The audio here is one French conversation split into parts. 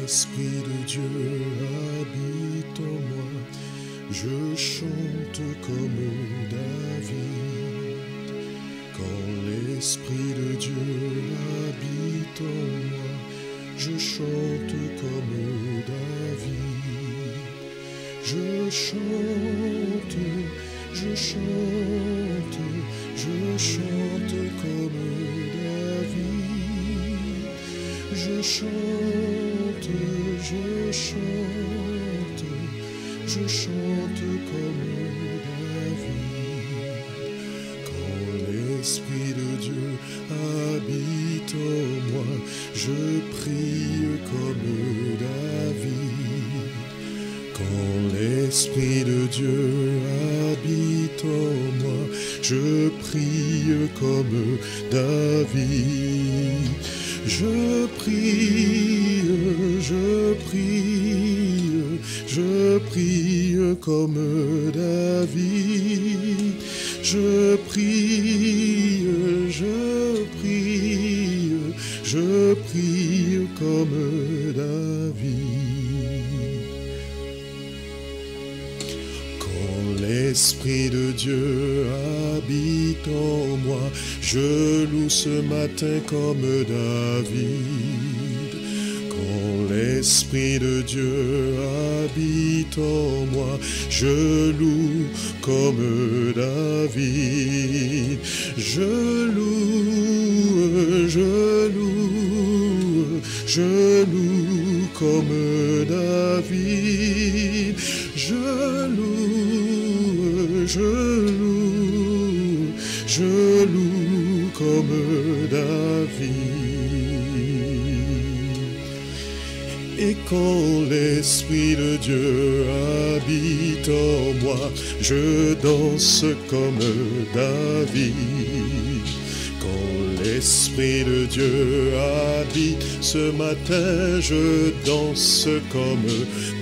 l'Esprit de Dieu habite en moi, je chante comme David. Quand l'Esprit de Dieu habite en moi, je chante comme David. Je chante, je chante, je chante comme David. Je chante, je chante, je chante comme David. Quand l'Esprit de Dieu habite en moi, je prie comme David. Quand l'Esprit de Dieu habite en moi, je prie comme David. Je prie, je prie, je prie comme David. Je prie, je prie, je prie comme David. Quand l'Esprit de Dieu habite en moi, je loue ce matin comme David. Quand l'Esprit de Dieu habite en moi, je loue comme David. Je loue, je loue, je loue comme David. Je loue, je loue, je loue comme David. Et quand l'Esprit de Dieu habite en moi, je danse comme David. Quand l'Esprit de Dieu habite ce matin, je danse comme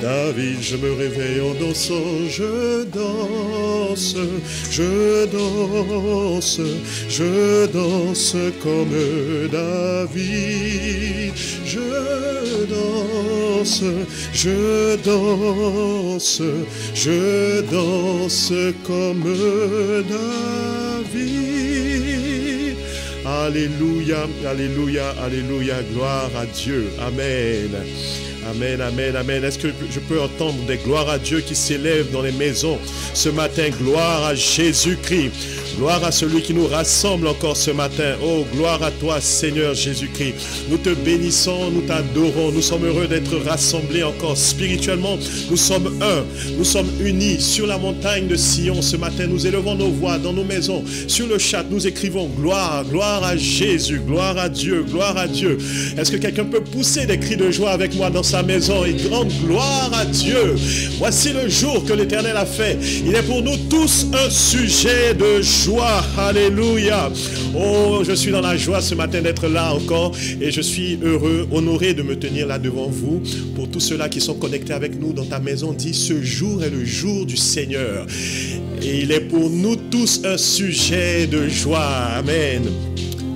David. Je me réveille en dansant, je danse, je danse, je danse comme David. Je danse, je danse, je danse comme David. Alléluia, alléluia, alléluia, gloire à Dieu. Amen. Amen, amen, amen. Est-ce que je peux entendre des gloires à Dieu qui s'élèvent dans les maisons ce matin? Gloire à Jésus-Christ. Gloire à celui qui nous rassemble encore ce matin. Oh, gloire à toi, Seigneur Jésus-Christ. Nous te bénissons, nous t'adorons. Nous sommes heureux d'être rassemblés encore spirituellement. Nous sommes un. Nous sommes unis sur la montagne de Sion ce matin. Nous élevons nos voix dans nos maisons. Sur le chat, nous écrivons gloire, gloire à Jésus, gloire à Dieu, gloire à Dieu. Est-ce que quelqu'un peut pousser des cris de joie avec moi dans sa maison? Et grande gloire à Dieu. Voici le jour que l'Éternel a fait. Il est pour nous tous un sujet de joie. Alléluia. Oh, je suis dans la joie ce matin d'être là encore et je suis heureux, honoré de me tenir là devant vous. Pour tous ceux-là qui sont connectés avec nous dans ta maison, dis: ce jour est le jour du Seigneur et il est pour nous tous un sujet de joie. Amen.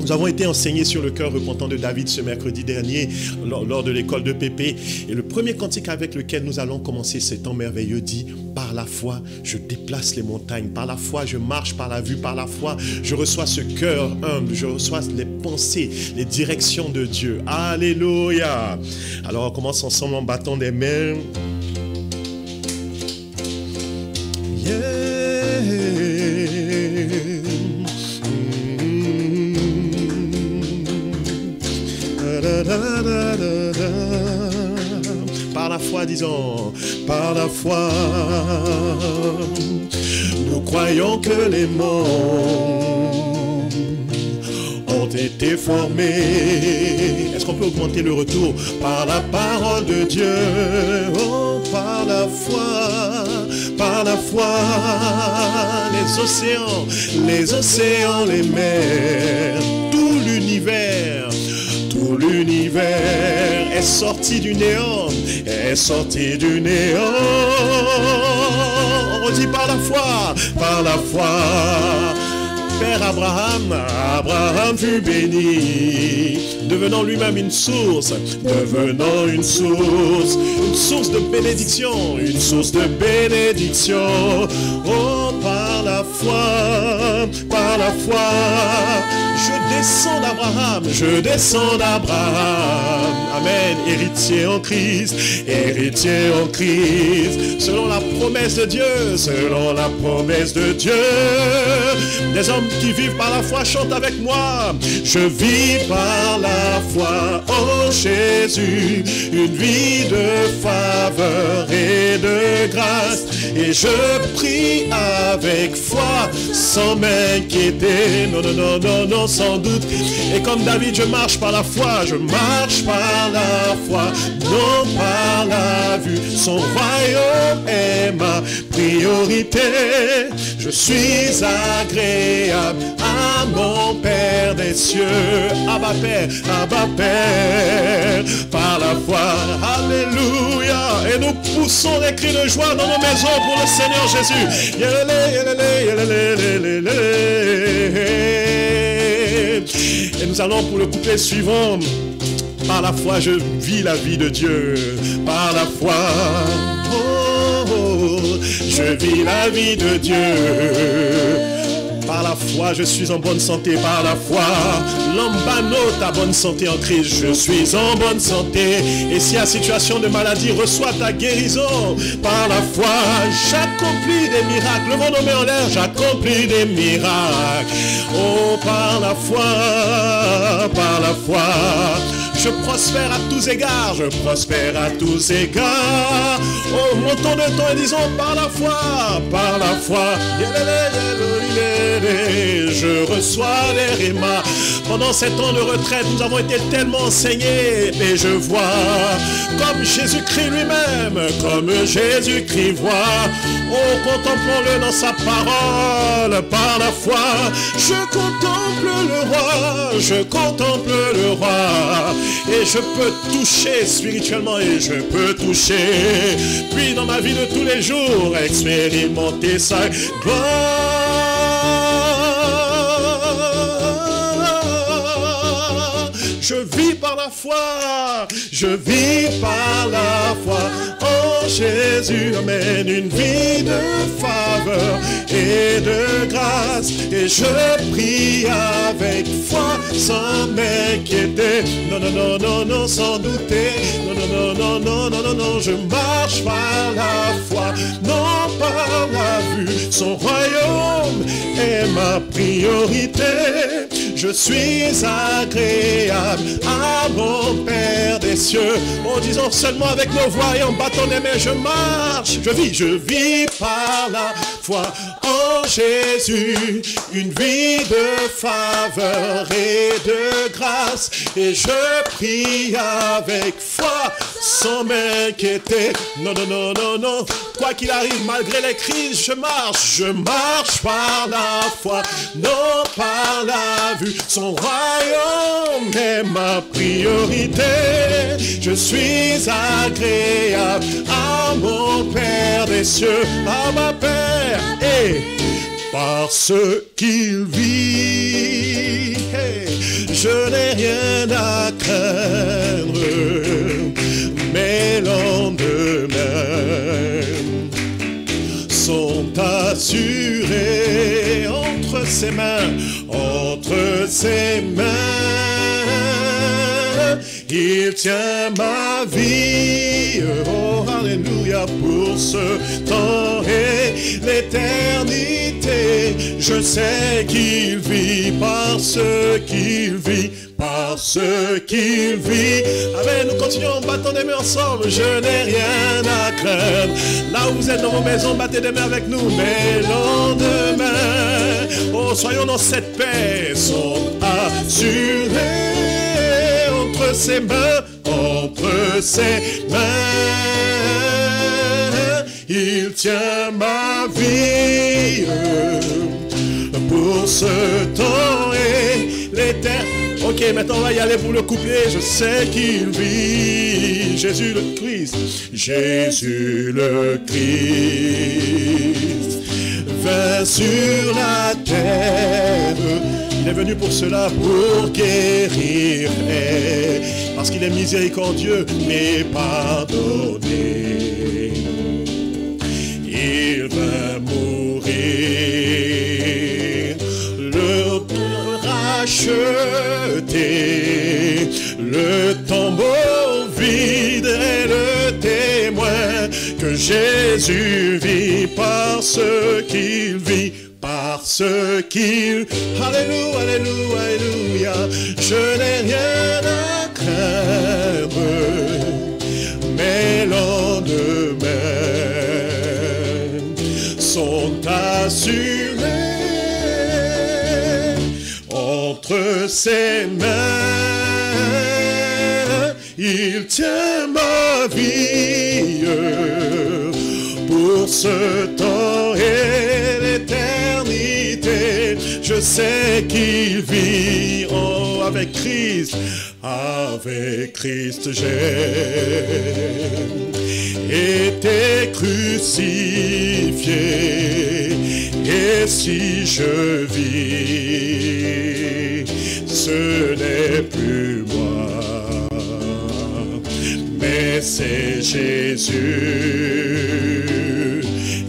Nous avons été enseignés sur le cœur repentant de David ce mercredi dernier lors de l'école de Pépé. Et le premier cantique avec lequel nous allons commencer ces temps merveilleux dit: par la foi, je déplace les montagnes. Par la foi, je marche par la vue. Par la foi, je reçois ce cœur humble. Je reçois les pensées, les directions de Dieu. Alléluia. Alors on commence ensemble en battant des mains. Yeah. Par la foi, disons, par la foi, nous croyons que les mondes ont été formés. Est-ce qu'on peut augmenter le retour? Par la parole de Dieu, oh, par la foi, les océans, les mers, tout l'univers est sorti du néant, On dit par la foi, Père Abraham, Abraham fut béni, devenant lui-même une source de bénédiction, une source de bénédiction. Oh, par la foi, je descends d'Abraham, amen, héritier en Christ, selon la promesse de Dieu, des hommes qui vivent par la foi chantent avec moi, je vis par la foi en Jésus, une vie de faveur et de grâce, et je prie avec foi, sans m'inquiéter, non, sans doute, et comme David, je marche par la foi, non par la vue, son royaume est ma priorité, je suis agréable à mon Père des cieux, Abba Père, par la foi, alléluia, et nous poussons des cris de joie dans nos maisons pour le Seigneur Jésus. Et nous allons pour le couplet suivant. Par la foi, je vis la vie de Dieu. Par la foi, je vis la vie de Dieu. Par la foi, je suis en bonne santé. Par la foi, Lambano, ta bonne santé en Christ. Je suis en bonne santé. Et si la situation de maladie reçoit ta guérison, par la foi, j'accomplis des miracles. Levons nos mains en l'air, j'accomplis des miracles. Oh, par la foi, je prospère à tous égards, Oh, montons de ton et disons par la foi, je reçois les rémas. Pendant 7 ans de retraite, nous avons été tellement enseignés, et je vois, comme Jésus-Christ lui-même, voit. Oh, contemplons-le dans sa parole, par la foi, je contemple le roi, et je peux toucher spirituellement, puis dans ma vie de tous les jours, expérimenter sa gloire. Je vis par la foi, en Jésus, amen, une vie de faveur et de grâce, et je prie avec foi, sans m'inquiéter, non, sans douter, non, je marche par la foi, non par la vue, son royaume est ma priorité. Je suis agréable à mon Père des cieux. En disant seulement avec nos voix et en battant les mains, je marche, je vis par la foi en Jésus, une vie de faveur et de grâce, et je prie avec foi, sans m'inquiéter, non, quoi qu'il arrive, malgré les crises, je marche par la foi, non par la vue, son royaume est ma priorité, je suis agréable à mon Père des cieux, à ma Père, et parce qu'il vit, je n'ai rien à craindre, mes lendemains sont assurés entre ses mains, il tient ma vie, oh alléluia, pour ce temps et l'éternité, je sais qu'il vit parce qu'il vit. Amen, nous continuons, battons des mains ensemble, je n'ai rien à craindre. Là où vous êtes dans vos maisons, battez des mains avec nous, mes lendemains, oh soyons dans cette paix, sont assurés entre ses mains, il tient ma vie pour ce temps et l'éternité. Ok, maintenant on va y aller pour le couplet. Je sais qu'il vit. Jésus le Christ vint sur la terre. Il est venu pour cela, pour guérir. Parce qu'il est miséricordieux, mais pardonner. Il va mourir, le racheter, le tombeau vide est le témoin que Jésus vit parce qu'il vit, parce qu'il... Alléluia, alléluia, alléluia, je n'ai rien à craindre, mes lendemains sont assurés entre ses mains. Il tient ma vie pour ce temps et l'éternité. Je sais qu'il vit avec Christ. Avec Christ j'ai été crucifié. Et si je vis, ce n'est plus moi, mais c'est Jésus,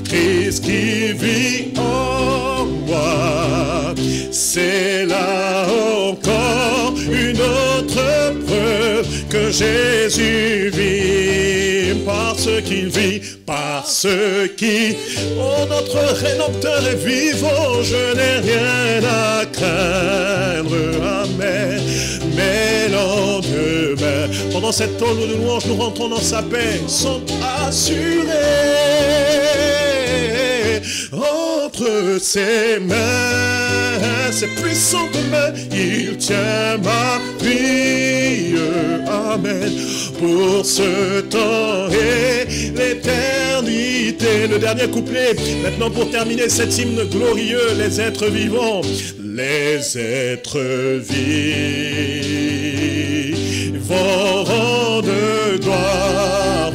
Christ qui vit en moi. C'est là encore une autre preuve que Jésus vit, parce qu'il vit, parce qu'il... Oh, notre Rédempteur est vivant, je n'ai rien à craindre. Amen. Mais lendemain, pendant cette tonne de louange, nous rentrons dans sa paix, sont assurés entre ses mains, ses puissantes mains, il tient ma vie. Amen. Pour ce temps et l'éternité. Le dernier couplet, maintenant pour terminer cet hymne glorieux, les êtres vivants. Les êtres vivants rendent gloire,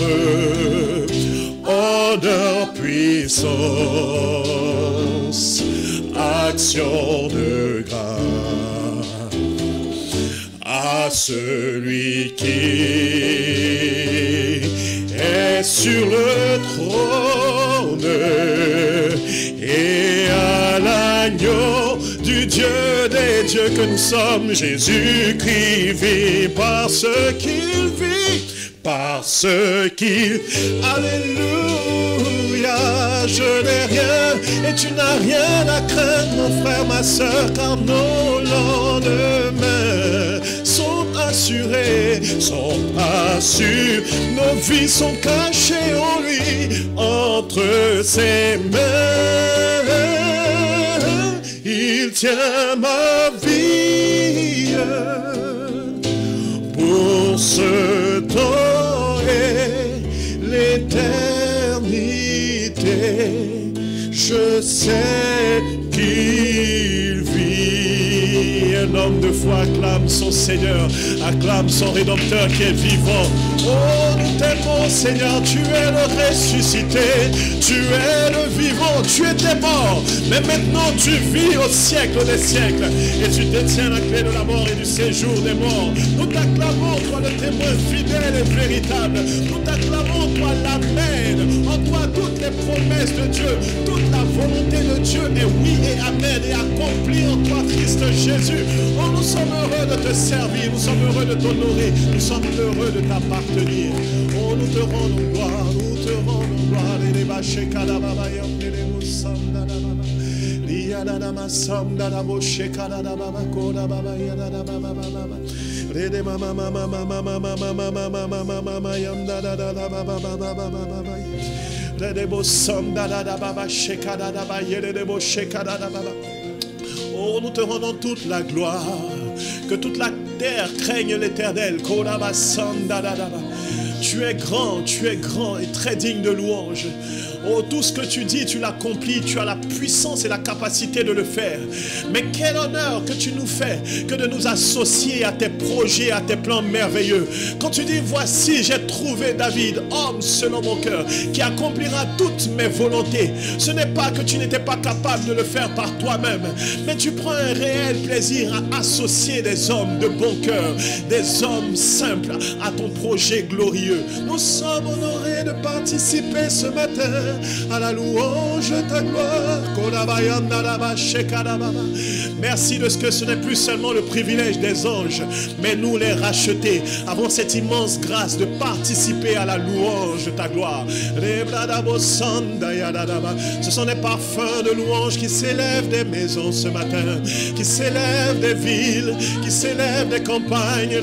honneur, puissance, action de grâce à celui qui est sur le trône et à l'agneau du Dieu des dieux que nous sommes, Jésus-Christ vit parce qu'il vit, parce qu'il... Alléluia, je n'ai rien et tu n'as rien à craindre, mon frère, ma soeur, car nos lendemains sont assurés, nos vies sont cachées en lui, entre ses mains, il tient ma vie pour ce temps et l'éternité. Je sais qu'il vit. Un homme de foi acclame son Seigneur, acclame son Rédempteur qui est vivant. Oh, nous t'aimons, Seigneur, tu es le ressuscité, tu es le vivant, tu étais mort, mais maintenant tu vis au siècle des siècles, et tu détiens la clé de la mort et du séjour des morts. Nous t'acclamons, toi le témoin fidèle et véritable, nous t'acclamons, toi l'Amen, en toi toutes les promesses de Dieu, toute la volonté de Dieu est oui et amen, et accomplie en toi Christ Jésus. Oh, nous sommes heureux de te servir, nous sommes heureux de t'honorer, nous sommes heureux de t'appartenir. Oh, nous te rendons gloire, nous te rendons gloire. Oh, nous te rendons toute la gloire. Que toute la terre craigne l'Éternel. Tu es grand et très digne de louange. Oh, tout ce que tu dis, tu l'accomplis. Tu as la puissance et la capacité de le faire. Mais quel honneur que tu nous fais que de nous associer à tes projets, à tes plans merveilleux. Quand tu dis, voici, j'ai trouvé David, homme selon mon cœur, qui accomplira toutes mes volontés. Ce n'est pas que tu n'étais pas capable de le faire par toi-même, mais tu prends un réel plaisir à associer des hommes de bon cœur, des hommes simples à ton projet glorieux. Nous sommes honorés de participer ce matin à la louange de ta gloire. Merci de ce que ce n'est plus seulement le privilège des anges, mais nous les rachetés avons cette immense grâce de participer à la louange de ta gloire. Ce sont des parfums de louange qui s'élèvent des maisons ce matin, qui s'élèvent des villes, qui s'élèvent des campagnes.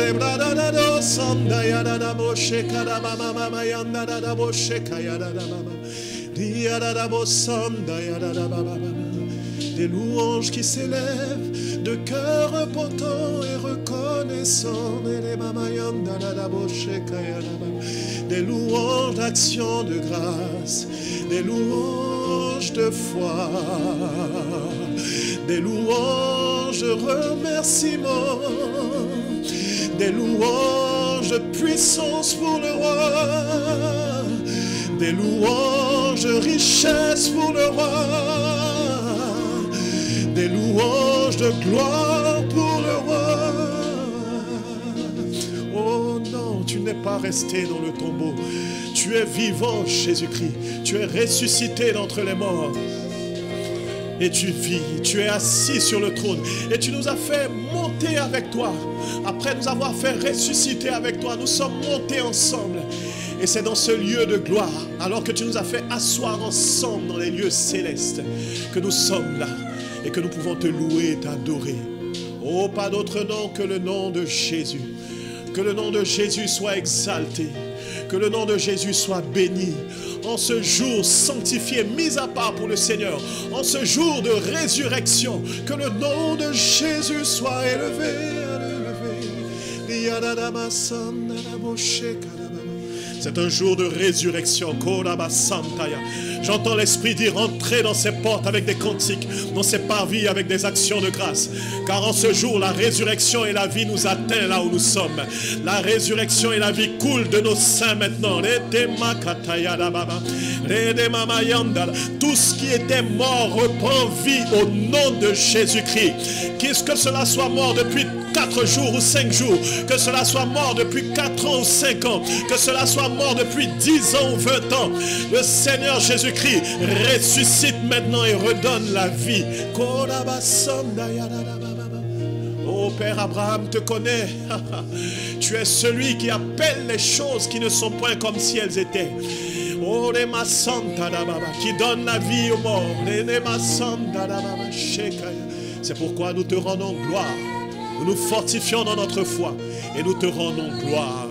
Des louanges qui s'élèvent de cœur impotent et reconnaissant. Des louanges d'action de grâce, des louanges de foi, des louanges de remerciement, des louanges de puissance pour le roi, des louanges de richesse pour le roi, des louanges de gloire pour le roi. Oh non, tu n'es pas resté dans le tombeau. Tu es vivant, Jésus-Christ. Tu es ressuscité d'entre les morts. Et tu vis, tu es assis sur le trône. Et tu nous as fait monter avec toi. Après nous avoir fait ressusciter avec toi, nous sommes montés ensemble. Et c'est dans ce lieu de gloire, alors que tu nous as fait asseoir ensemble dans les lieux célestes, que nous sommes là et que nous pouvons te louer et t'adorer. Oh, pas d'autre nom que le nom de Jésus. Que le nom de Jésus soit exalté. Que le nom de Jésus soit béni. En ce jour sanctifié, mis à part pour le Seigneur. En ce jour de résurrection. Que le nom de Jésus soit élevé. C'est un jour de résurrection. J'entends l'Esprit dire, entrez dans ces portes avec des cantiques, dans ces parvis avec des actions de grâce. Car en ce jour, la résurrection et la vie nous atteignent là où nous sommes. La résurrection et la vie coulent de nos seins maintenant. Tout ce qui était mort reprend vie au nom de Jésus-Christ. Qu'est-ce que cela soit mort depuis 4 jours ou 5 jours, que cela soit mort depuis 4 ans ou 5 ans, que cela soit mort depuis 10 ans ou 20 ans, le Seigneur Jésus-Christ ressuscite maintenant et redonne la vie. Oh Père Abraham te connaît. Tu es celui qui appelle les choses qui ne sont point comme si elles étaient. Oh, qui donne la vie aux morts. C'est pourquoi nous te rendons gloire. Nous nous fortifions dans notre foi et nous te rendons gloire.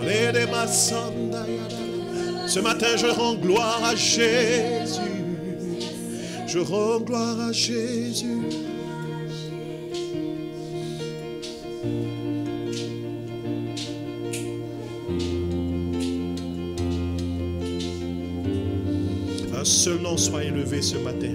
Ce matin, je rends gloire à Jésus. Je rends gloire à Jésus. Un seul nom soit élevé ce matin.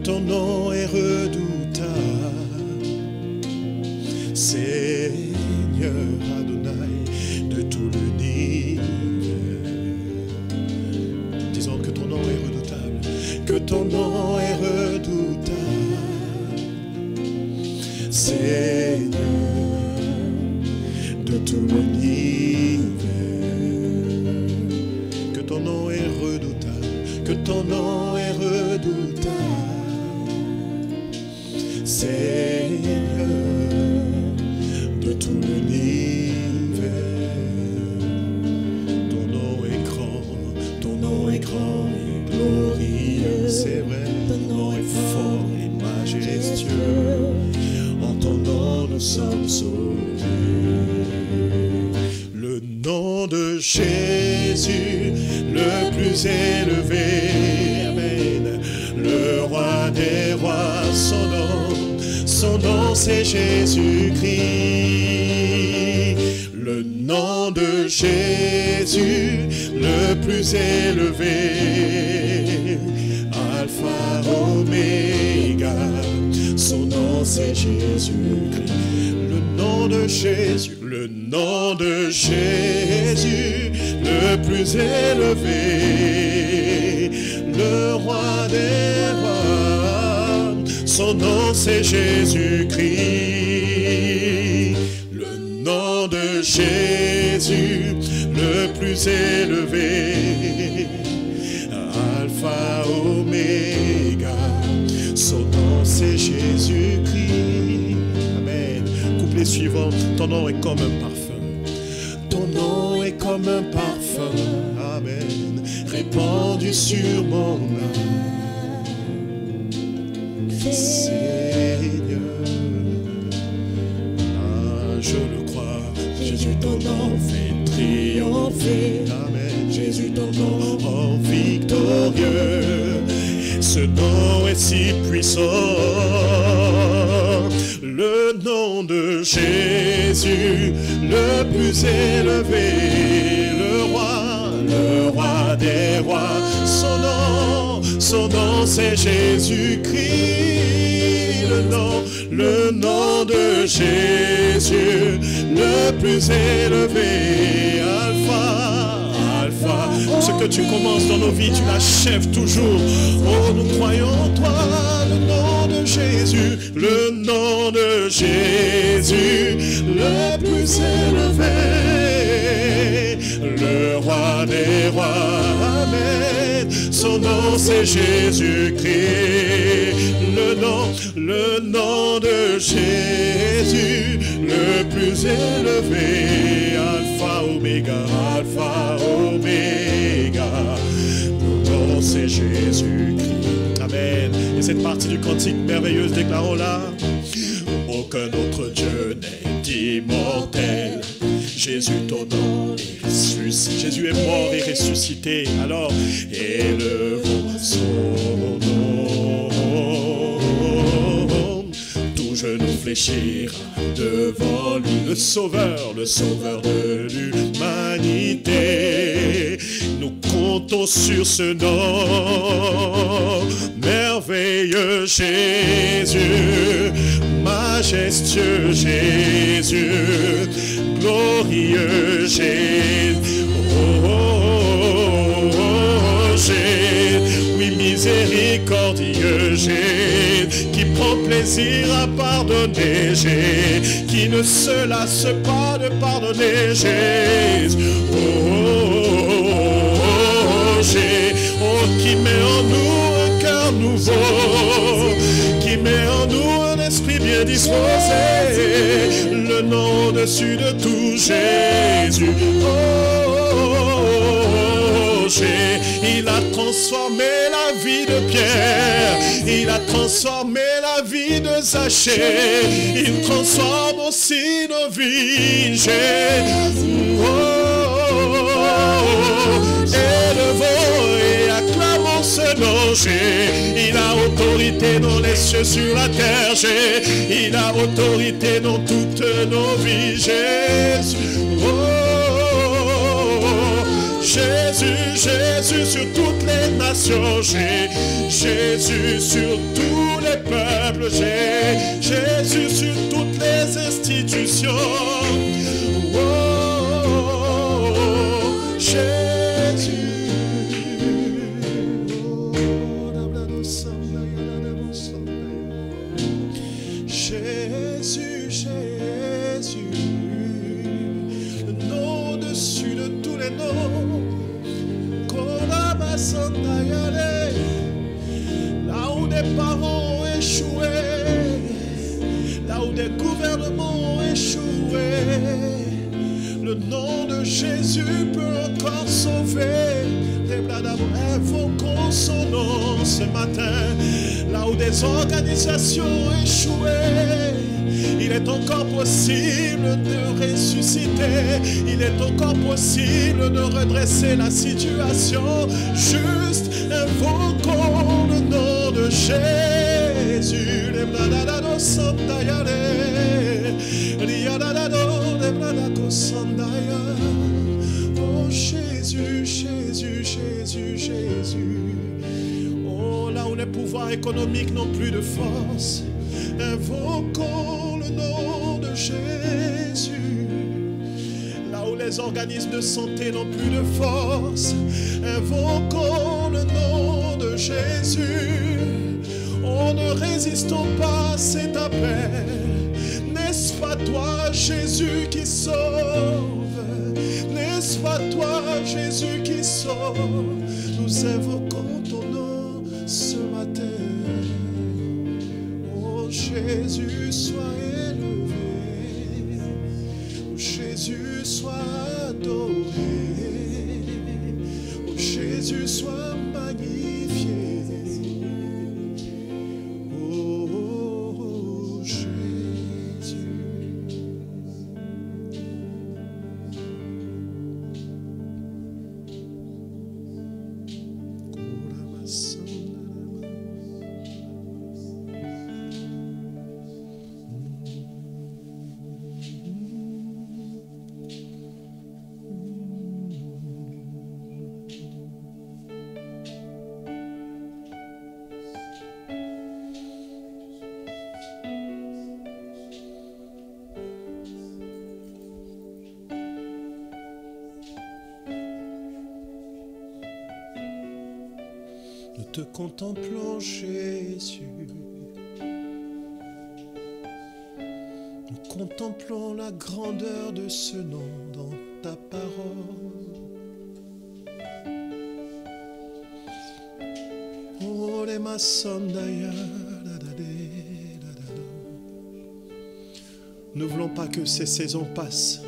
Ton nom est redoutable, Seigneur Adonai de tout l'univers. Disons que ton nom est redoutable, que ton nom est redoutable, Seigneur de tout l'univers. Que ton nom est redoutable, que ton nom est redoutable, Seigneur de tout l'univers. Ton nom est grand et glorieux. C'est vrai, Ton nom est fort et majestueux. En ton nom nous sommes sauvés. Le nom de Jésus, le plus élevé, amen. Le roi des rois, son nom c'est Jésus-Christ. Le nom de Jésus, le plus élevé, Alpha, Oméga, son nom c'est Jésus-Christ. Le nom de Jésus, le nom de Jésus, le plus élevé, le roi des rois, son nom c'est Jésus-Christ. Le nom de Jésus, le plus élevé, Alpha, Oméga, son nom c'est Jésus-Christ. Amen. Couplet suivant, ton nom est comme un parfum. Ton nom est comme un parfum. Amen. Répandu sur mon âme. Seigneur, je le crois. Jésus, ton nom fait triompher. Amen. Jésus, ton nom rend victorieux. Ce nom est si puissant. Le nom de Jésus, le plus élevé, le roi des rois, son nom c'est Jésus-Christ. Le nom de Jésus, le plus élevé, Alpha. Ce que tu commences dans nos vies, tu l'achèves toujours. Oh, nous croyons en toi, le nom de Jésus, le nom de Jésus, le plus élevé, le roi des rois, amen. Son nom c'est Jésus-Christ. Le nom de Jésus, le plus élevé, Alpha, Oméga, mon nom c'est Jésus-Christ. Amen. Et cette partie du cantique merveilleuse, déclarons-la. Aucun autre Dieu n'est immortel. Jésus, ton nom est ressuscité. Jésus est mort et ressuscité. Alors, élevons son nom. Tout genou fléchira devant lui, le sauveur de l'humanité. Nous comptons sur ce nom, merveilleux Jésus, majestueux Jésus, glorieux Jésus. Oui, miséricordieux Jésus, qui prend plaisir à pardonner Jésus, qui ne se lasse pas de pardonner Jésus. Qui met en nous un cœur nouveau, qui met en nous un esprit bien disposé, le nom au-dessus de tout Jésus. Il a transformé la vie de Pierre, il a transformé la vie de Zachée, il transforme aussi nos vies. Élevons et acclamons ce nom. Il a autorité dans les cieux, sur la terre. Il a autorité dans toutes nos vies. Jésus sur toutes les nations, Jésus sur tous les peuples, Jésus sur toutes les institutions. Jésus, le nom au-dessus de tous les noms. Là où des parents ont échoué, là où des gouvernements ont échoué, le nom de Jésus peut encore sauver. Invoquons son nom ce matin. Là où des organisations ont échoué, il est encore possible de ressusciter. Il est encore possible de redresser la situation. Juste invoquons le nom de Jésus. Oh Jésus, Jésus, Jésus, Jésus. Oh, là où les pouvoirs économiques n'ont plus de force, invoquons le nom de Jésus. Là où les organismes de santé n'ont plus de force, invoquons le nom de Jésus. Oh, ne résistons pas à cet appel. N'est-ce pas toi, Jésus, qui sauve? N'est-ce pas toi, Jésus, qui sauve? Nous invoquons ton nom ce matin. Oh Jésus, sois élevé. Oh Jésus, sois adoré. Oh Jésus, sois magnifié. Oh Jésus. Nous te contemplons, Jésus. Nous contemplons la grandeur de ce nom dans ta parole. Oh, les massandaya. Nous ne voulons pas que ces saisons passent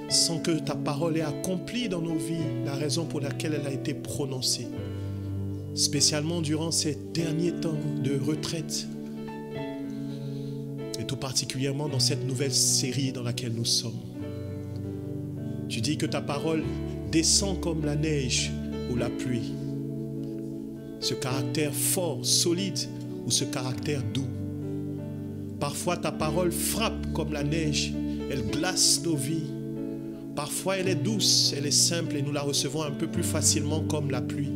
sans que ta parole ait accompli dans nos vies la raison pour laquelle elle a été prononcée. Spécialement durant ces derniers temps de retraite et tout particulièrement dans cette nouvelle série dans laquelle nous sommes. Tu dis que ta parole descend comme la neige ou la pluie. Ce caractère fort, solide ou ce caractère doux. Parfois ta parole frappe comme la neige, elle glace nos vies. Parfois elle est douce, elle est simple et nous la recevons un peu plus facilement comme la pluie.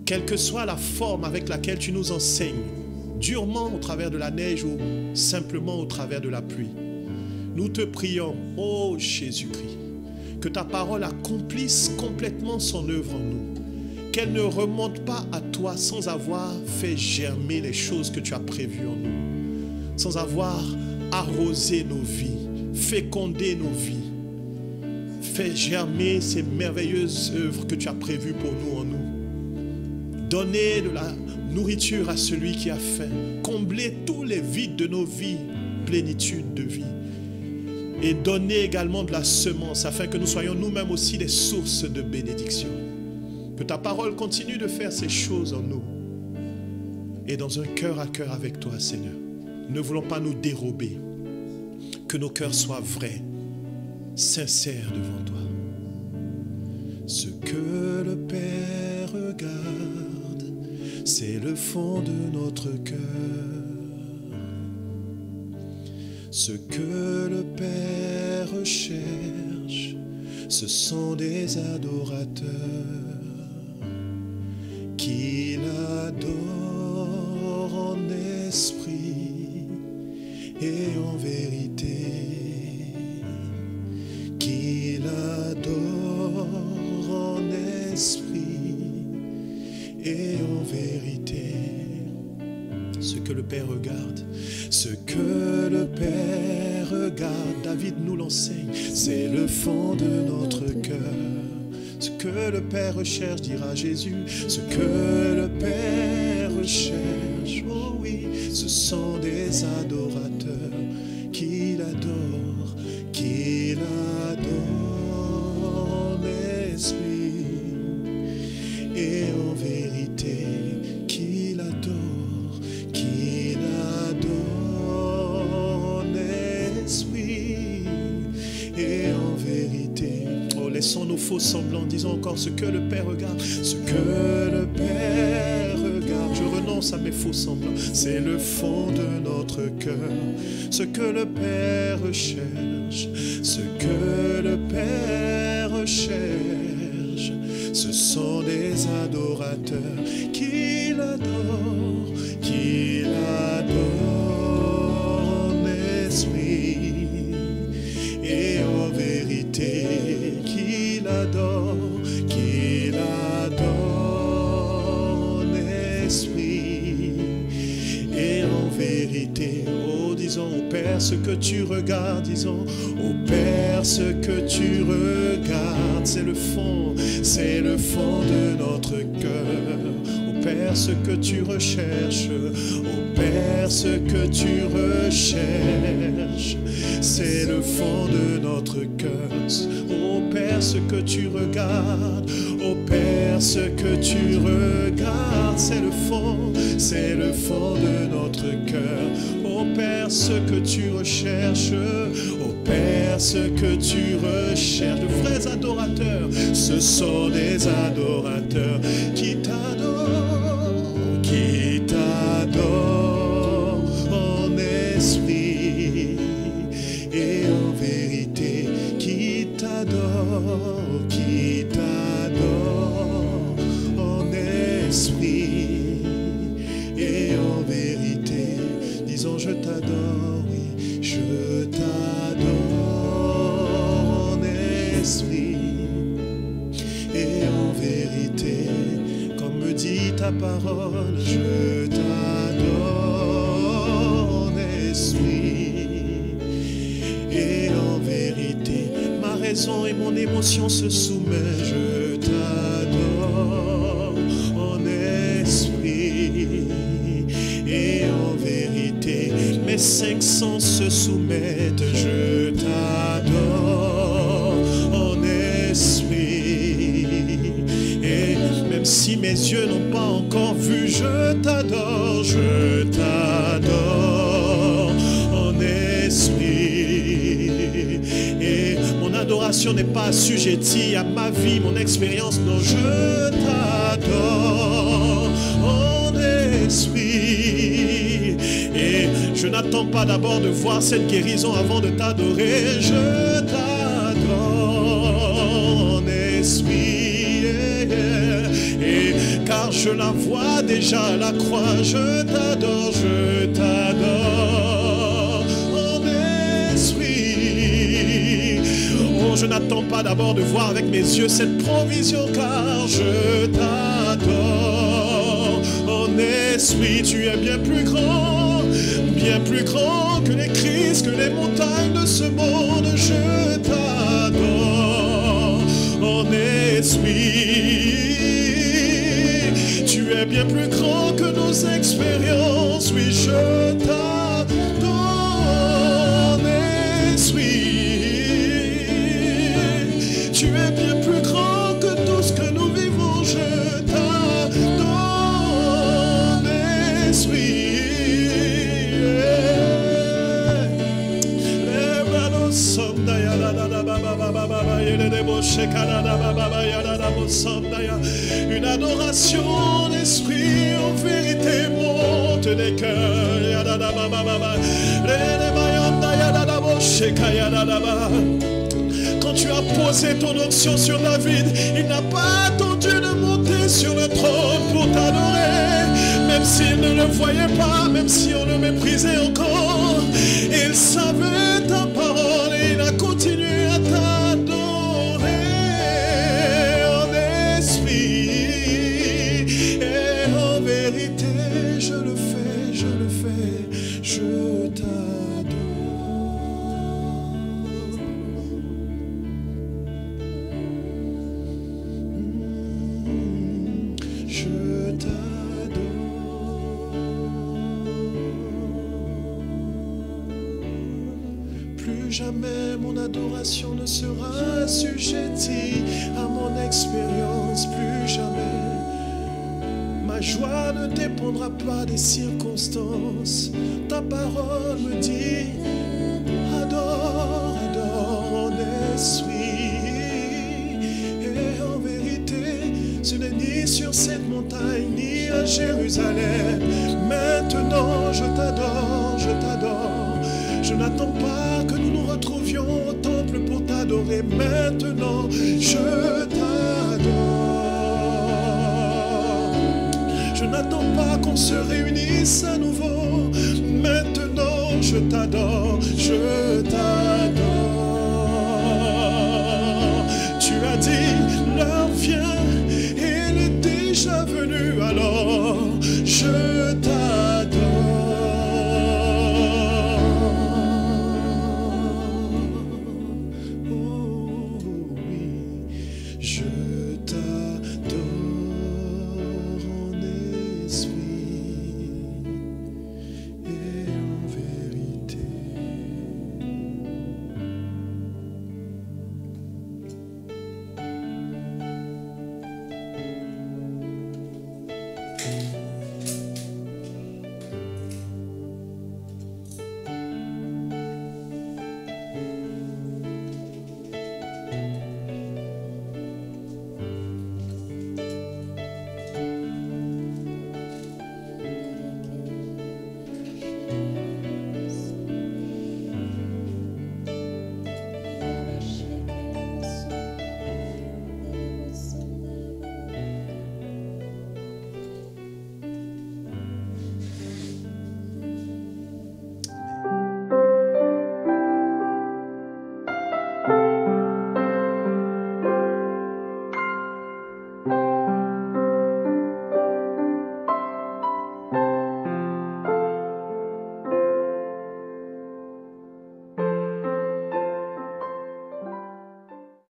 Quelle que soit la forme avec laquelle tu nous enseignes, durement au travers de la neige ou simplement au travers de la pluie, nous te prions, ô Jésus-Christ, que ta parole accomplisse complètement son œuvre en nous, qu'elle ne remonte pas à toi sans avoir fait germer les choses que tu as prévues en nous, sans avoir arrosé nos vies, fécondé nos vies, fait germer ces merveilleuses œuvres que tu as prévues pour nous en nous. Donner de la nourriture à celui qui a faim. Combler tous les vides de nos vies, plénitude de vie. Et donner également de la semence afin que nous soyons nous-mêmes aussi des sources de bénédiction. Que ta parole continue de faire ces choses en nous. Et dans un cœur à cœur avec toi, Seigneur. Ne voulons pas nous dérober. Que nos cœurs soient vrais, sincères devant toi. Ce que le Père regarde, c'est le fond de notre cœur. Ce que le Père cherche, ce sont des adorateurs qui l'adorent en esprit et en vérité, qui l'adorent en esprit et en vérité. Ce que le Père regarde, ce que le Père regarde, David nous l'enseigne, c'est le fond de notre cœur. Ce que le Père recherche, dira Jésus, ce que le Père recherche, oh oui, ce sont des adorateurs qui l'adorent en esprit et en vérité. semblant. Disons encore ce que le Père regarde. Ce que le Père regarde. Je renonce à mes faux semblants. C'est le fond de notre cœur. Ce que le Père cherche. Ce que le Père cherche. Ce sont des adorateurs qu'il adore, qu'il adore en esprit et en vérité, qu'il adore en esprit et en vérité. Oh, disons au Père ce que tu regardes, disons au Père ce que tu regardes, c'est le fond de notre cœur. Au Père ce que tu recherches, au Père ce que tu recherches, c'est le fond de notre cœur. Au Père ce que tu regardes, au Père ce que tu regardes, c'est le fond de notre cœur. Au Père ce que tu recherches, au Père ce que tu recherches. De vrais adorateurs, ce sont des adorateurs qui t'adorent en esprit et en vérité, qui t'adorent en esprit et en vérité. Disons je t'adore, oui, je t'adore en esprit et en vérité, comme me dit ta parole, je t'adore en esprit et en vérité. Ma raison et mon émotion se soumettent, je t'adore en esprit et en vérité. Mes 5 sens se soumettent, je t'adore en esprit. Et même si mes yeux n'ont pas encore vu, je t'adore en esprit. Et mon adoration n'est pas assujettie à ma vie, mon expérience, non, je t'adore en esprit. Et je n'attends pas d'abord de voir cette guérison avant de t'adorer, je t'adore en esprit. Et car je la vois déjà à la croix, je t'adore en esprit. Oh, je n'attends pas d'abord de voir avec mes yeux cette provision, car je t'adore en esprit. Tu es bien plus grand que les crises, que les montagnes de ce monde. Je t'adore en esprit. Tu es bien plus grand que nos expériences. Oui, je t'adore en esprit. Tu es bien plus grand que tout ce que nous vivons. Je t'adore en esprit. Une adoration d'esprit en vérité monte des cœurs. Quand tu as posé ton onction sur David, il n'a pas attendu de monter sur le trône pour t'adorer. Même s'il ne le voyait pas, même si on le méprisait encore, il savait ta parole et il a continué à t'adorer en esprit et en vérité. Je le fais, je t'adore. Je t'adore. Plus jamais mon adoration ne sera assujettie à mon expérience, plus jamais. Ma joie ne dépendra pas des circonstances. Ta parole me dit, adore en esprit et Ce n'est ni sur cette montagne, ni à Jérusalem. Maintenant, je t'adore, je t'adore. Je n'attends pas que nous nous retrouvions au temple pour t'adorer. Maintenant, je t'adore. Je n'attends pas qu'on se réunisse à nouveau. Maintenant, je t'adore, je t'adore. Tu as dit, l'heure vient, et elle est déjà venue. Alors, je